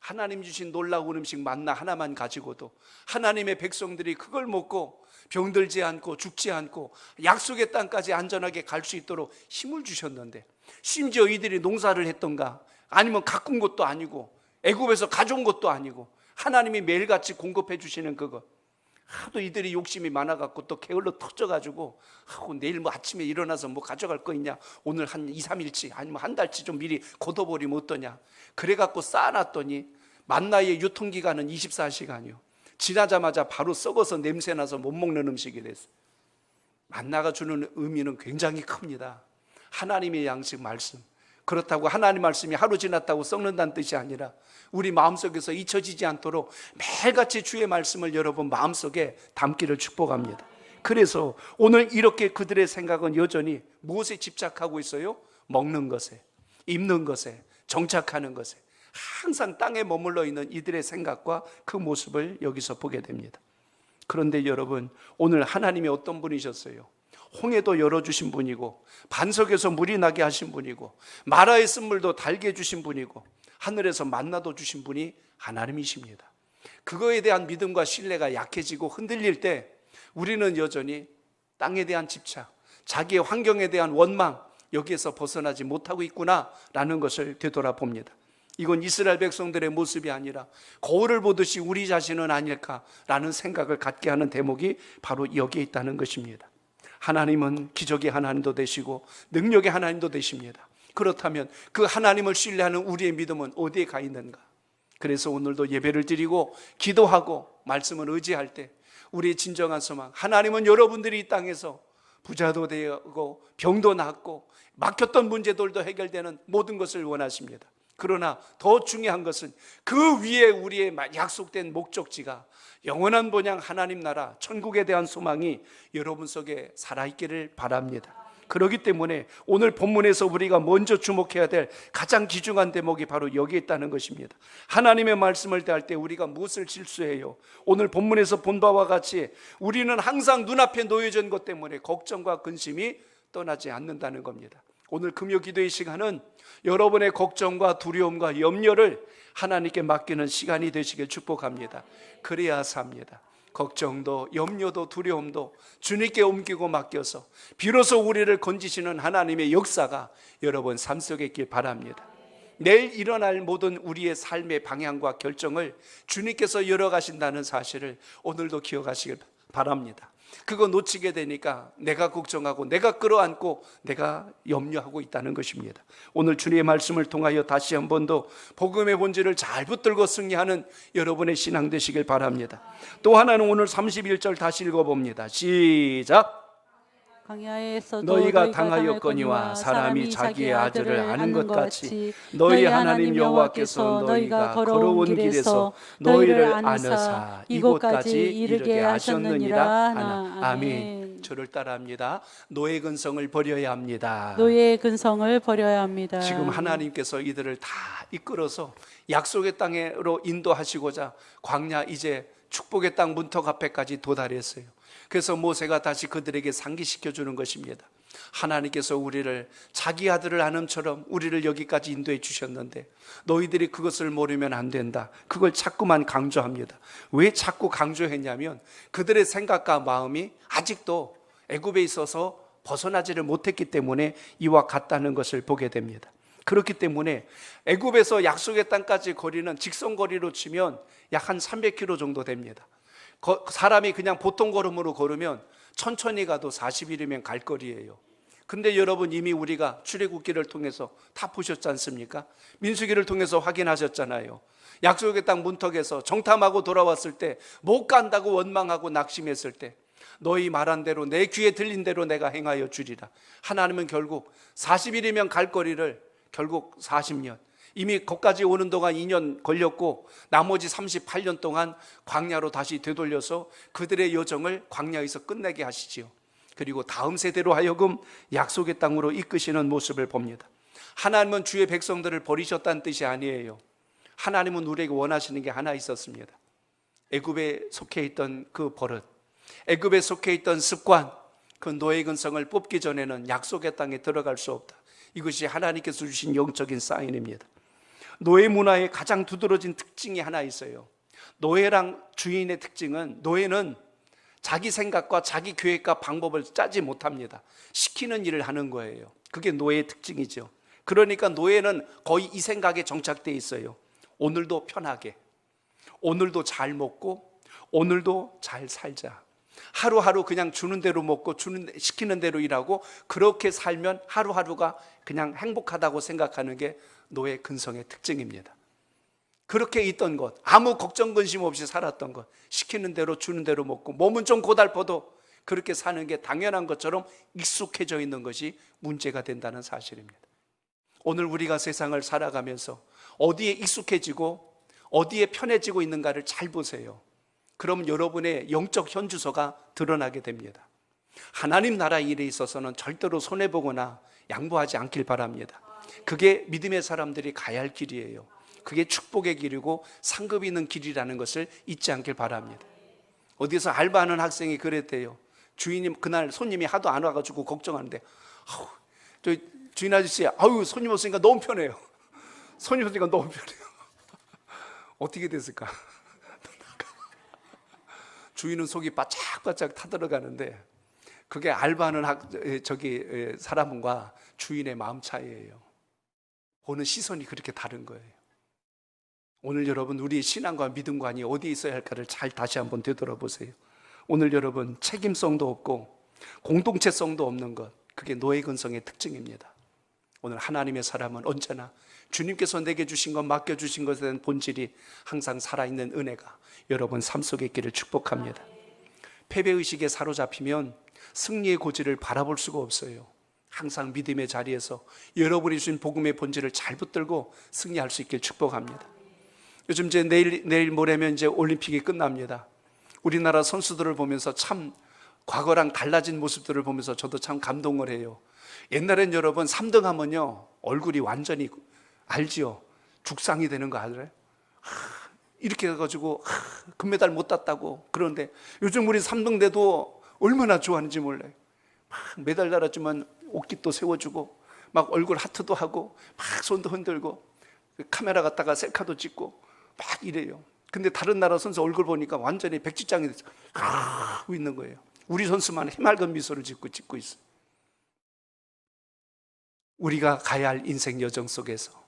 하나님 주신 놀라운 음식 만나 하나만 가지고도 하나님의 백성들이 그걸 먹고 병들지 않고 죽지 않고 약속의 땅까지 안전하게 갈 수 있도록 힘을 주셨는데, 심지어 이들이 농사를 했던가 아니면 가꾼 것도 아니고 애굽에서 가져온 것도 아니고 하나님이 매일같이 공급해 주시는 그거, 하도 이들이 욕심이 많아갖고 또 게을러 터져가지고 내일 뭐 아침에 일어나서 뭐 가져갈 거 있냐, 오늘 한 2, 3일치 아니면 한 달치 좀 미리 걷어버리면 어떠냐, 그래갖고 쌓아놨더니 만나의 유통기간은 24시간이요 지나자마자 바로 썩어서 냄새나서 못 먹는 음식이 됐어요. 만나가 주는 의미는 굉장히 큽니다. 하나님의 양식 말씀. 그렇다고 하나님 말씀이 하루 지났다고 썩는다는 뜻이 아니라 우리 마음속에서 잊혀지지 않도록 매일같이 주의 말씀을 여러분 마음속에 담기를 축복합니다. 그래서 오늘 이렇게 그들의 생각은 여전히 무엇에 집착하고 있어요? 먹는 것에, 입는 것에, 정착하는 것에. 항상 땅에 머물러 있는 이들의 생각과 그 모습을 여기서 보게 됩니다. 그런데 여러분, 오늘 하나님이 어떤 분이셨어요? 홍해도 열어주신 분이고 반석에서 물이 나게 하신 분이고 마라의 쓴물도 달게 해주신 분이고 하늘에서 만나도 주신 분이 하나님이십니다. 그거에 대한 믿음과 신뢰가 약해지고 흔들릴 때 우리는 여전히 땅에 대한 집착, 자기의 환경에 대한 원망, 여기에서 벗어나지 못하고 있구나라는 것을 되돌아봅니다. 이건 이스라엘 백성들의 모습이 아니라 거울을 보듯이 우리 자신은 아닐까라는 생각을 갖게 하는 대목이 바로 여기에 있다는 것입니다. 하나님은 기적의 하나님도 되시고 능력의 하나님도 되십니다. 그렇다면 그 하나님을 신뢰하는 우리의 믿음은 어디에 가 있는가? 그래서 오늘도 예배를 드리고 기도하고 말씀을 의지할 때 우리의 진정한 소망, 하나님은 여러분들이 이 땅에서 부자도 되고 병도 낫고 막혔던 문제들도 해결되는 모든 것을 원하십니다. 그러나 더 중요한 것은 그 위에 우리의 약속된 목적지가 영원한 본향 하나님 나라 천국에 대한 소망이 여러분 속에 살아있기를 바랍니다. 그렇기 때문에 오늘 본문에서 우리가 먼저 주목해야 될 가장 귀중한 대목이 바로 여기에 있다는 것입니다. 하나님의 말씀을 대할 때 우리가 무엇을 실수해요? 오늘 본문에서 본 바와 같이 우리는 항상 눈앞에 놓여진 것 때문에 걱정과 근심이 떠나지 않는다는 겁니다. 오늘 금요 기도의 시간은 여러분의 걱정과 두려움과 염려를 하나님께 맡기는 시간이 되시길 축복합니다. 그래야 삽니다. 걱정도 염려도 두려움도 주님께 옮기고 맡겨서 비로소 우리를 건지시는 하나님의 역사가 여러분 삶 속에 있길 바랍니다. 내일 일어날 모든 우리의 삶의 방향과 결정을 주님께서 열어가신다는 사실을 오늘도 기억하시길 바랍니다. 그거 놓치게 되니까 내가 걱정하고 내가 끌어안고 내가 염려하고 있다는 것입니다. 오늘 주님의 말씀을 통하여 다시 한 번 더 복음의 본질을 잘 붙들고 승리하는 여러분의 신앙 되시길 바랍니다. 또 하나는 오늘 31절 다시 읽어봅니다. 시작. 광야에서도 너희가 당하였거니와 사람이 자기의 아들을 아는 것 같이 너희 하나님 여호와께서 너희가 걸어온 길에서 너희를 아느사 이곳까지 이르게 하셨느니라 하나. 아멘. 저를 따라합니다. 노예 근성을 버려야 합니다. 노예의 근성을 버려야 합니다. 지금 하나님께서 이들을 다 이끌어서 약속의 땅으로 인도하시고자 광야 이제 축복의 땅 문턱 앞에까지 도달했어요. 그래서 모세가 다시 그들에게 상기시켜 주는 것입니다. 하나님께서 우리를 자기 아들을 아는처럼 우리를 여기까지 인도해 주셨는데 너희들이 그것을 모르면 안 된다. 그걸 자꾸만 강조합니다. 왜 자꾸 강조했냐면 그들의 생각과 마음이 아직도 애굽에 있어서 벗어나지를 못했기 때문에 이와 같다는 것을 보게 됩니다. 그렇기 때문에 애굽에서 약속의 땅까지 거리는 직선거리로 치면 약 한 300km 정도 됩니다. 사람이 그냥 보통 걸음으로 걸으면 천천히 가도 40일이면 갈 거리예요. 근데 여러분 이미 우리가 출애굽기를 통해서 다 보셨지 않습니까? 민수기를 통해서 확인하셨잖아요. 약속의 땅 문턱에서 정탐하고 돌아왔을 때 못 간다고 원망하고 낙심했을 때 너희 말한 대로 내 귀에 들린 대로 내가 행하여 주리라. 하나님은 결국 40일이면 갈 거리를 결국 40년, 이미 거기까지 오는 동안 2년 걸렸고 나머지 38년 동안 광야로 다시 되돌려서 그들의 여정을 광야에서 끝내게 하시지요. 그리고 다음 세대로 하여금 약속의 땅으로 이끄시는 모습을 봅니다. 하나님은 주의 백성들을 버리셨다는 뜻이 아니에요. 하나님은 우리에게 원하시는 게 하나 있었습니다. 애굽에 속해 있던 그 버릇, 애굽에 속해 있던 습관, 그 노예 근성을 뽑기 전에는 약속의 땅에 들어갈 수 없다. 이것이 하나님께서 주신 영적인 사인입니다. 노예 문화의 가장 두드러진 특징이 하나 있어요. 노예랑 주인의 특징은 노예는 자기 생각과 자기 계획과 방법을 짜지 못합니다. 시키는 일을 하는 거예요. 그게 노예의 특징이죠. 그러니까 노예는 거의 이 생각에 정착되어 있어요. 오늘도 편하게, 오늘도 잘 먹고, 오늘도 잘 살자. 하루하루 그냥 주는 대로 먹고 시키는 대로 일하고 그렇게 살면 하루하루가 그냥 행복하다고 생각하는 게 노예 근성의 특징입니다. 그렇게 있던 것, 아무 걱정 근심 없이 살았던 것, 시키는 대로 주는 대로 먹고 몸은 좀 고달퍼도 그렇게 사는 게 당연한 것처럼 익숙해져 있는 것이 문제가 된다는 사실입니다. 오늘 우리가 세상을 살아가면서 어디에 익숙해지고 어디에 편해지고 있는가를 잘 보세요. 그럼 여러분의 영적 현주소가 드러나게 됩니다. 하나님 나라 일에 있어서는 절대로 손해보거나 양보하지 않길 바랍니다. 그게 믿음의 사람들이 가야 할 길이에요. 그게 축복의 길이고 상급이 있는 길이라는 것을 잊지 않길 바랍니다. 어디서 알바하는 학생이 그랬대요. 주인이 그날 손님이 하도 안 와가지고 걱정하는데 저 주인 아저씨, 손님 없으니까 너무 편해요. 손님 없으니까 너무 편해요. 어떻게 됐을까? 주인은 속이 바짝바짝 타들어가는데 그게 알바하는 사람과 주인의 마음 차이예요. 보는 시선이 그렇게 다른 거예요. 오늘 여러분 우리의 신앙과 믿음관이 어디에 있어야 할까를 잘 다시 한번 되돌아보세요. 오늘 여러분 책임성도 없고 공동체성도 없는 것, 그게 노예 근성의 특징입니다. 오늘 하나님의 사람은 언제나 주님께서 내게 주신 것, 맡겨주신 것에 대한 본질이 항상 살아있는 은혜가 여러분 삶 속에 있기를 축복합니다. 패배의식에 사로잡히면 승리의 고지를 바라볼 수가 없어요. 항상 믿음의 자리에서 여러분이 주신 복음의 본질을 잘 붙들고 승리할 수 있길 축복합니다. 요즘 이제 내일 모레면 이제 올림픽이 끝납니다. 우리나라 선수들을 보면서 참 과거랑 달라진 모습들을 보면서 저도 참 감동을 해요. 옛날엔 여러분 3등 하면요 얼굴이 완전히 알지요? 죽상이 되는 거 알아요? 이렇게 해가지고 금메달 못 땄다고. 그런데 요즘 우리 3등 돼도 얼마나 좋아하는지 몰라요. 막 메달 달았지만 옷깃도 세워주고 막 얼굴 하트도 하고 막 손도 흔들고 카메라 갖다가 셀카도 찍고 막 이래요. 근데 다른 나라 선수 얼굴 보니까 완전히 백지장이 돼서 하고 있는 거예요. 우리 선수만 해맑은 미소를 짓고 있어요. 우리가 가야 할 인생 여정 속에서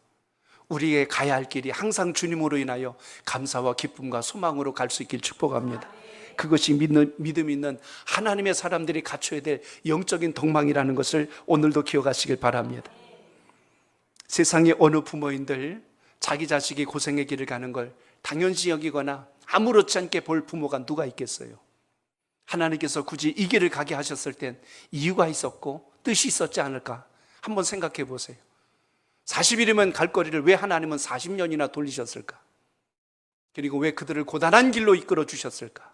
우리의 가야 할 길이 항상 주님으로 인하여 감사와 기쁨과 소망으로 갈 수 있길 축복합니다. 그것이 믿음 있는 하나님의 사람들이 갖춰야 될 영적인 덕망이라는 것을 오늘도 기억하시길 바랍니다. 세상의 어느 부모인들 자기 자식이 고생의 길을 가는 걸 당연시 여기거나 아무렇지 않게 볼 부모가 누가 있겠어요? 하나님께서 굳이 이 길을 가게 하셨을 땐 이유가 있었고 뜻이 있었지 않을까? 한번 생각해 보세요. 40일이면 갈 거리를 왜 하나님은 40년이나 돌리셨을까? 그리고 왜 그들을 고단한 길로 이끌어 주셨을까?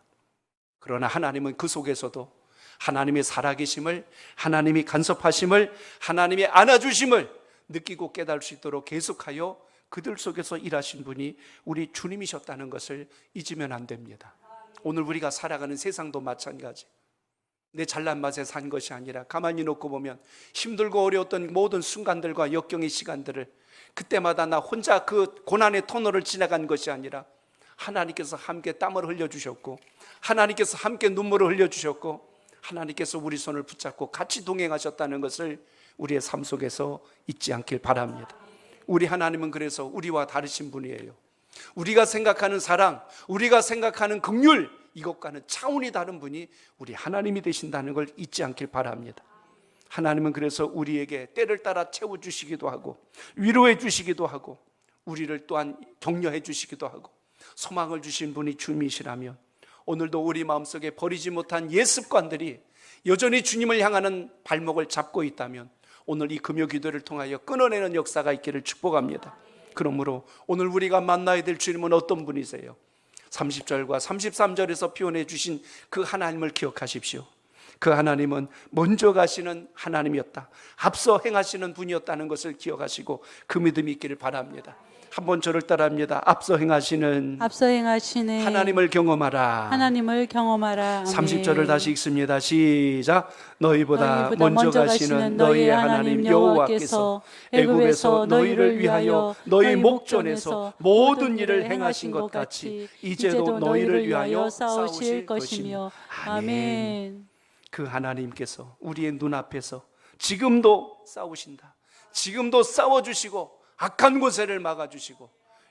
그러나 하나님은 그 속에서도 하나님의 살아계심을, 하나님이 간섭하심을, 하나님의 안아주심을 느끼고 깨달을 수 있도록 계속하여 그들 속에서 일하신 분이 우리 주님이셨다는 것을 잊으면 안 됩니다. 오늘 우리가 살아가는 세상도 마찬가지. 내 잘난 맛에 산 것이 아니라 가만히 놓고 보면 힘들고 어려웠던 모든 순간들과 역경의 시간들을 그때마다 나 혼자 그 고난의 터널을 지나간 것이 아니라 하나님께서 함께 땀을 흘려주셨고, 하나님께서 함께 눈물을 흘려주셨고, 하나님께서 우리 손을 붙잡고 같이 동행하셨다는 것을 우리의 삶 속에서 잊지 않길 바랍니다. 우리 하나님은 그래서 우리와 다르신 분이에요. 우리가 생각하는 사랑, 우리가 생각하는 긍휼, 이것과는 차원이 다른 분이 우리 하나님이 되신다는 걸 잊지 않길 바랍니다. 하나님은 그래서 우리에게 때를 따라 채워주시기도 하고 위로해 주시기도 하고 우리를 또한 격려해 주시기도 하고 소망을 주신 분이 주님이시라면 오늘도 우리 마음속에 버리지 못한 옛 습관들이 여전히 주님을 향하는 발목을 잡고 있다면 오늘 이 금요 기도를 통하여 끊어내는 역사가 있기를 축복합니다. 그러므로 오늘 우리가 만나야 될 주님은 어떤 분이세요? 30절과 33절에서 표현해 주신 그 하나님을 기억하십시오. 그 하나님은 먼저 가시는 하나님이었다, 앞서 행하시는 분이었다는 것을 기억하시고 그 믿음이 있기를 바랍니다. 한번 저를 따라합니다. 앞서 행하시는 하나님을 경험하라. 하나님을 경험하라. 30절을 다시 읽습니다. 시작. 너희보다 먼저 가시는 너희의 하나님 여호와께서 애굽에서 너희를 위하여 너희 목전에서 모든 일을 행하신 것 같이 이제도 너희를 위하여 싸우실 것이며. 아멘. 그 하나님께서 우리의 눈앞에서 지금도 싸우신다. 지금도 싸워주시고 악한 곳에를 막아주시고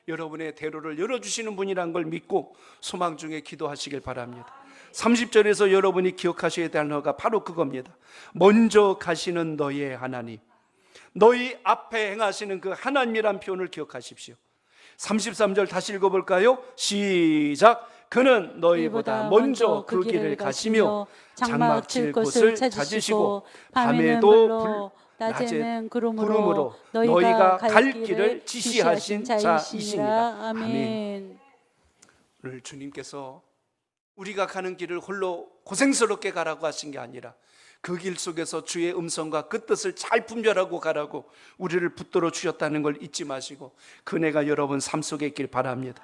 여러분의 대로를 열어주시는 분이란 걸 믿고 소망 중에 기도하시길 바랍니다. 30절에서 여러분이 기억하셔야 될 단어가 바로 그겁니다. 먼저 가시는 너희의 하나님, 너희 앞에 행하시는 그 하나님이란 표현을 기억하십시오. 33절 다시 읽어볼까요? 시작. 그는 너희보다 먼저 그 길을 가시며 장막 칠 곳을 찾으시고 밤에도 낮에는 구름으로 너희가 갈 길을 지시하신 자이시니라. 아멘. 오늘 주님께서 우리가 가는 길을 홀로 고생스럽게 가라고 하신 게 아니라 그 길 속에서 주의 음성과 그 뜻을 잘 분별하고 가라고 우리를 붙들어 주셨다는 걸 잊지 마시고 그네가 여러분 삶 속에 있길 바랍니다.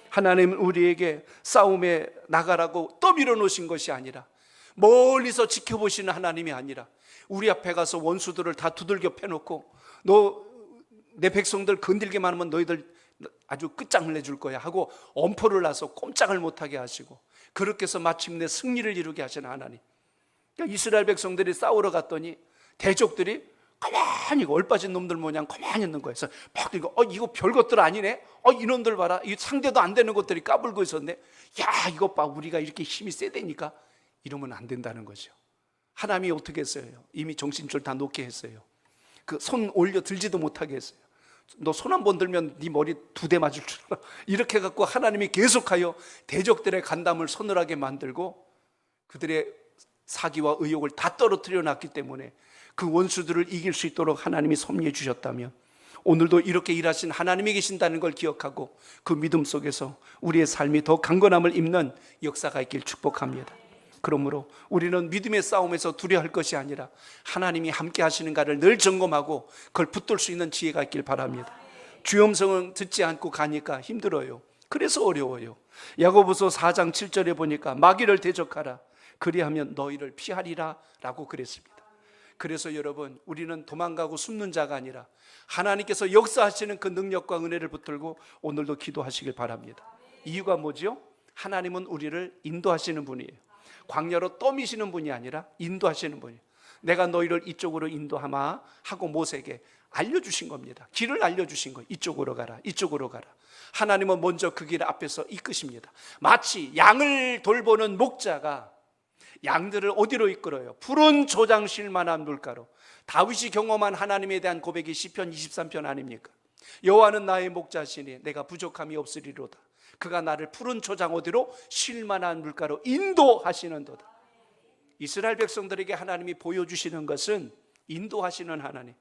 하나님은 우리에게 싸움에 나가라고 떠밀어 놓으신 것이 아니라 멀리서 지켜보시는 하나님이 아니라 우리 앞에 가서 원수들을 다 두들겨 패놓고 너 내 백성들 건들기만 하면 너희들 아주 끝장을 내줄 거야 하고 엄포를 놔서 꼼짝을 못하게 하시고 그렇게 해서 마침내 승리를 이루게 하시는 하나님. 그러니까 이스라엘 백성들이 싸우러 갔더니 대적들이 가만히 얼빠진 놈들 모양 가만히 있는 거예요. 그래서 막 이거 별것들 아니네. 이놈들 봐라. 이 상대도 안 되는 것들이 까불고 있었네. 야 이것 봐, 우리가 이렇게 힘이 세대니까 이러면 안 된다는 거죠. 하나님이 어떻게 했어요? 이미 정신줄 다 놓게 했어요. 그 손 올려 들지도 못하게 했어요. 너 손 한 번 들면 네 머리 2대 맞을 줄 알아. 이렇게 갖고 하나님이 계속하여 대적들의 간담을 서늘하게 만들고 그들의 사기와 의욕을 다 떨어뜨려 놨기 때문에 그 원수들을 이길 수 있도록 하나님이 섭리해 주셨다면 오늘도 이렇게 일하신 하나님이 계신다는 걸 기억하고 그 믿음 속에서 우리의 삶이 더 강건함을 입는 역사가 있길 축복합니다. 그러므로 우리는 믿음의 싸움에서 두려워할 것이 아니라 하나님이 함께 하시는가를 늘 점검하고 그걸 붙들 수 있는 지혜가 있길 바랍니다. 주의 음성은 듣지 않고 가니까 힘들어요. 그래서 어려워요. 야고보서 4장 7절에 보니까 마귀를 대적하라, 그리하면 너희를 피하리라 라고 그랬습니다. 그래서 여러분, 우리는 도망가고 숨는 자가 아니라 하나님께서 역사하시는 그 능력과 은혜를 붙들고 오늘도 기도하시길 바랍니다. 이유가 뭐죠? 하나님은 우리를 인도하시는 분이에요. 광야로 떠미시는 분이 아니라 인도하시는 분이에요. 내가 너희를 이쪽으로 인도하마 하고 모세에게 알려주신 겁니다. 길을 알려주신 거예요. 이쪽으로 가라, 이쪽으로 가라. 하나님은 먼저 그 길 앞에서 이끄십니다. 마치 양을 돌보는 목자가 양들을 어디로 이끌어요? 푸른 조장 쉴 만한 물가로. 다윗이 경험한 하나님에 대한 고백이 시편 23편 아닙니까? 여호와는 나의 목자시니 내가 부족함이 없으리로다. 그가 나를 푸른 초장 어디로? 쉴 만한 물가로 인도하시는도다. 이스라엘 백성들에게 하나님이 보여주시는 것은 인도하시는 하나님.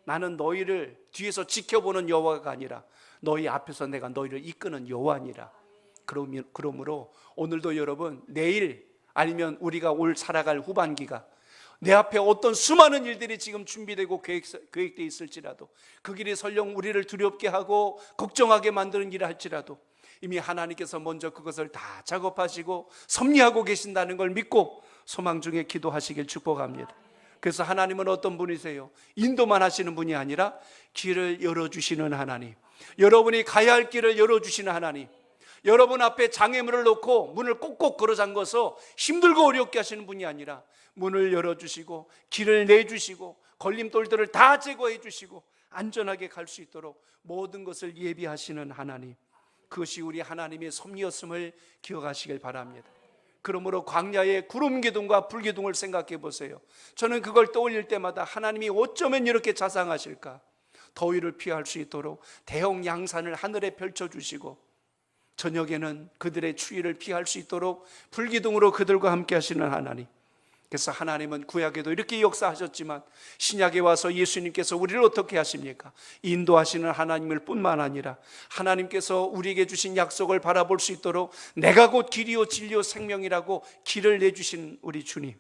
나는 너희를 뒤에서 지켜보는 여호와가 아니라 너희 앞에서 내가 너희를 이끄는 여호와니라. 그러므로 오늘도 여러분, 내일 아니면 우리가 올 살아갈 후반기가 내 앞에 어떤 수많은 일들이 지금 준비되고 계획되어 있을지라도, 그 길이 설령 우리를 두렵게 하고 걱정하게 만드는 일을 할지라도 이미 하나님께서 먼저 그것을 다 작업하시고 섭리하고 계신다는 걸 믿고 소망 중에 기도하시길 축복합니다. 그래서 하나님은 어떤 분이세요? 인도만 하시는 분이 아니라 길을 열어주시는 하나님, 여러분이 가야 할 길을 열어주시는 하나님, 여러분 앞에 장애물을 놓고 문을 꼭꼭 걸어 잠궈서 힘들고 어렵게 하시는 분이 아니라 문을 열어주시고 길을 내주시고 걸림돌들을 다 제거해 주시고 안전하게 갈 수 있도록 모든 것을 예비하시는 하나님, 그것이 우리 하나님의 섭리였음을 기억하시길 바랍니다. 그러므로 광야의 구름 기둥과 불 기둥을 생각해 보세요. 저는 그걸 떠올릴 때마다 하나님이 어쩌면 이렇게 자상하실까? 더위를 피할 수 있도록 대형 양산을 하늘에 펼쳐주시고 저녁에는 그들의 추위를 피할 수 있도록 불기둥으로 그들과 함께 하시는 하나님. 그래서 하나님은 구약에도 이렇게 역사하셨지만 신약에 와서 예수님께서 우리를 어떻게 하십니까? 인도하시는 하나님을 뿐만 아니라 하나님께서 우리에게 주신 약속을 바라볼 수 있도록 내가 곧 길이요 진리요 생명이라고 길을 내주신 우리 주님,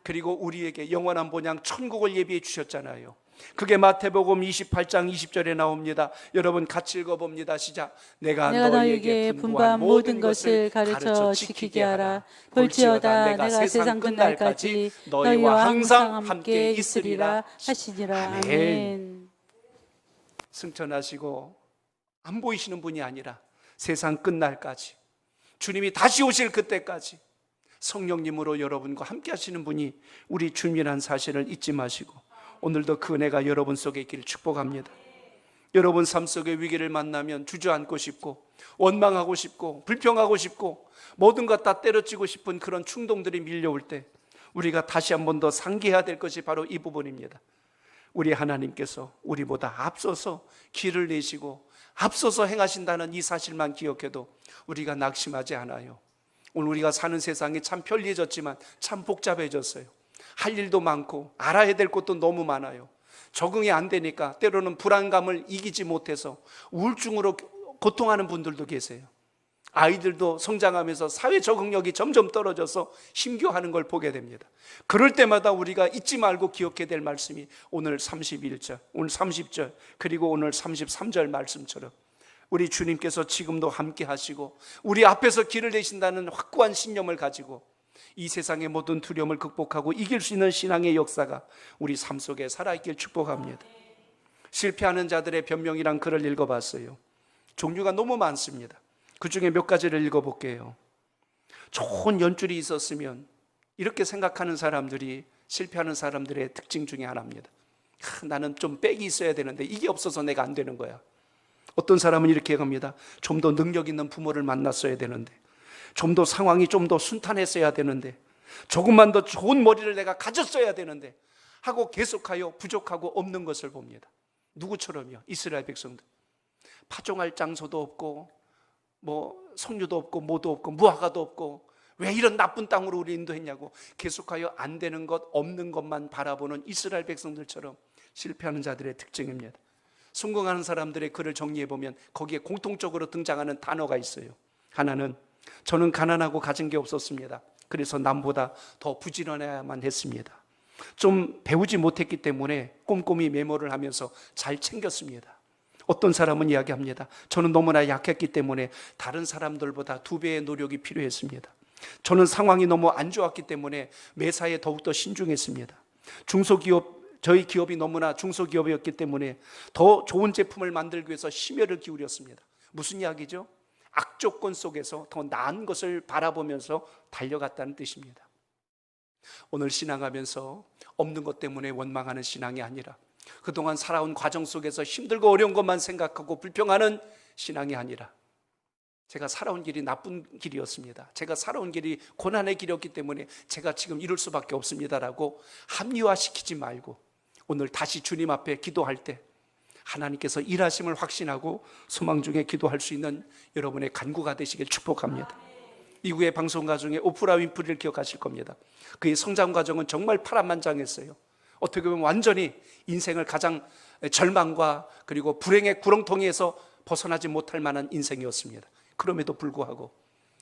그리고 우리에게 영원한 본향 천국을 예비해 주셨잖아요. 그게 마태복음 28장 20절에 나옵니다. 여러분 같이 읽어봅니다. 시작. 내가 너희에게 분부한 모든 것을 가르쳐 지키게 하라. 볼지어다 내가 세상 끝날까지 너희와 항상 함께 있으리라 하시니라. 아멘. 승천하시고 안 보이시는 분이 아니라 세상 끝날까지, 주님이 다시 오실 그때까지 성령님으로 여러분과 함께 하시는 분이 우리 주님이라는 사실을 잊지 마시고 오늘도 그 은혜가 여러분 속에 있기를 축복합니다. 여러분 삶 속의 위기를 만나면 주저앉고 싶고 원망하고 싶고 불평하고 싶고 모든 것 다 때려치고 싶은 그런 충동들이 밀려올 때 우리가 다시 한 번 더 상기해야 될 것이 바로 이 부분입니다. 우리 하나님께서 우리보다 앞서서 길을 내시고 앞서서 행하신다는 이 사실만 기억해도 우리가 낙심하지 않아요. 오늘 우리가 사는 세상이 참 편리해졌지만 참 복잡해졌어요. 할 일도 많고 알아야 될 것도 너무 많아요. 적응이 안 되니까 때로는 불안감을 이기지 못해서 우울증으로 고통하는 분들도 계세요. 아이들도 성장하면서 사회 적응력이 점점 떨어져서 힘겨워하는 걸 보게 됩니다. 그럴 때마다 우리가 잊지 말고 기억해야 될 말씀이 오늘 31절, 오늘 30절, 그리고 오늘 33절 말씀처럼 우리 주님께서 지금도 함께 하시고 우리 앞에서 길을 내신다는 확고한 신념을 가지고 이 세상의 모든 두려움을 극복하고 이길 수 있는 신앙의 역사가 우리 삶 속에 살아있길 축복합니다. 실패하는 자들의 변명이란 글을 읽어봤어요. 종류가 너무 많습니다. 그 중에 몇 가지를 읽어볼게요. 좋은 연줄이 있었으면 이렇게 생각하는 사람들이 실패하는 사람들의 특징 중에 하나입니다. 나는 좀 백이 있어야 되는데 이게 없어서 내가 안 되는 거야. 어떤 사람은 이렇게 합니다. 좀 더 능력 있는 부모를 만났어야 되는데, 좀 더 상황이 좀 더 순탄했어야 되는데, 조금만 더 좋은 머리를 내가 가졌어야 되는데 하고 계속하여 부족하고 없는 것을 봅니다. 누구처럼요? 이스라엘 백성들. 파종할 장소도 없고 석류도 없고 뭐도 없고 무화과도 없고 왜 이런 나쁜 땅으로 우리 인도했냐고 계속하여 안 되는 것 없는 것만 바라보는 이스라엘 백성들처럼 실패하는 자들의 특징입니다. 성공하는 사람들의 글을 정리해보면 거기에 공통적으로 등장하는 단어가 있어요. 하나는 저는 가난하고 가진 게 없었습니다. 그래서 남보다 더 부지런해야만 했습니다. 좀 배우지 못했기 때문에 꼼꼼히 메모를 하면서 잘 챙겼습니다. 어떤 사람은 이야기합니다. 저는 너무나 약했기 때문에 다른 사람들보다 2배의 노력이 필요했습니다. 저는 상황이 너무 안 좋았기 때문에 매사에 더욱더 신중했습니다. 저희 기업이 너무나 중소기업이었기 때문에 더 좋은 제품을 만들기 위해서 심혈을 기울였습니다. 무슨 이야기죠? 악조건 속에서 더 나은 것을 바라보면서 달려갔다는 뜻입니다. 오늘 신앙하면서 없는 것 때문에 원망하는 신앙이 아니라 그동안 살아온 과정 속에서 힘들고 어려운 것만 생각하고 불평하는 신앙이 아니라 제가 살아온 길이 나쁜 길이었습니다. 제가 살아온 길이 고난의 길이었기 때문에 제가 지금 이럴 수밖에 없습니다라고 합리화시키지 말고 오늘 다시 주님 앞에 기도할 때 하나님께서 일하심을 확신하고 소망 중에 기도할 수 있는 여러분의 간구가 되시길 축복합니다. 미국의 방송가 중에 오프라 윈프리를 기억하실 겁니다. 그의 성장 과정은 정말 파란만장했어요. 어떻게 보면 완전히 인생을 가장 절망과 그리고 불행의 구렁텅이에서 벗어나지 못할 만한 인생이었습니다. 그럼에도 불구하고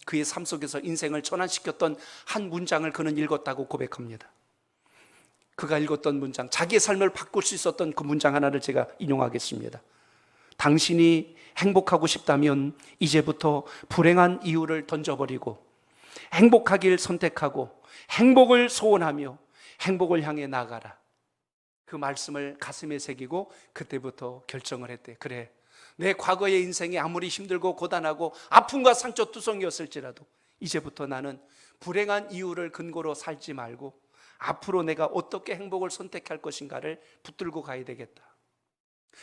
그의 삶 속에서 인생을 전환시켰던 한 문장을 그는 읽었다고 고백합니다. 그가 읽었던 문장, 자기의 삶을 바꿀 수 있었던 그 문장 하나를 제가 인용하겠습니다. 당신이 행복하고 싶다면 이제부터 불행한 이유를 던져버리고 행복하길 선택하고 행복을 소원하며 행복을 향해 나가라. 그 말씀을 가슴에 새기고 그때부터 결정을 했대. 그래, 내 과거의 인생이 아무리 힘들고 고단하고 아픔과 상처 투성이었을지라도 이제부터 나는 불행한 이유를 근거로 살지 말고 앞으로 내가 어떻게 행복을 선택할 것인가를 붙들고 가야 되겠다.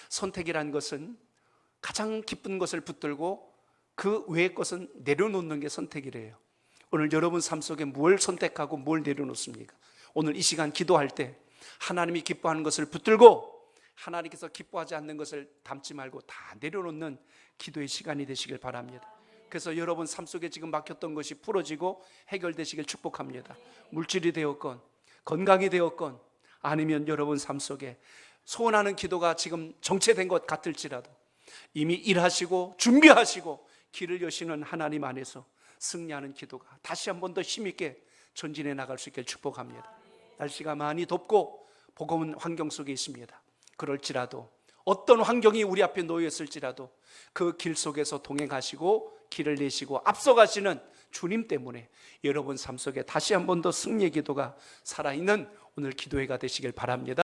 선택이란 것은 가장 기쁜 것을 붙들고 그 외의 것은 내려놓는 게 선택이래요. 오늘 여러분 삶 속에 뭘 선택하고 뭘 내려놓습니까? 오늘 이 시간 기도할 때 하나님이 기뻐하는 것을 붙들고 하나님께서 기뻐하지 않는 것을 담지 말고 다 내려놓는 기도의 시간이 되시길 바랍니다. 그래서 여러분 삶 속에 지금 막혔던 것이 풀어지고 해결되시길 축복합니다. 물질이 되었건 건강이 되었건 아니면 여러분 삶 속에 소원하는 기도가 지금 정체된 것 같을지라도 이미 일하시고 준비하시고 길을 여시는 하나님 안에서 승리하는 기도가 다시 한 번 더 힘있게 전진해 나갈 수 있길 축복합니다. 날씨가 많이 덥고 버거운 환경 속에 있습니다. 그럴지라도 어떤 환경이 우리 앞에 놓여 있을지라도 그 길 속에서 동행하시고 길을 내시고 앞서가시는 주님 때문에 여러분 삶 속에 다시 한 번 더 승리의 기도가 살아있는 오늘 기도회가 되시길 바랍니다.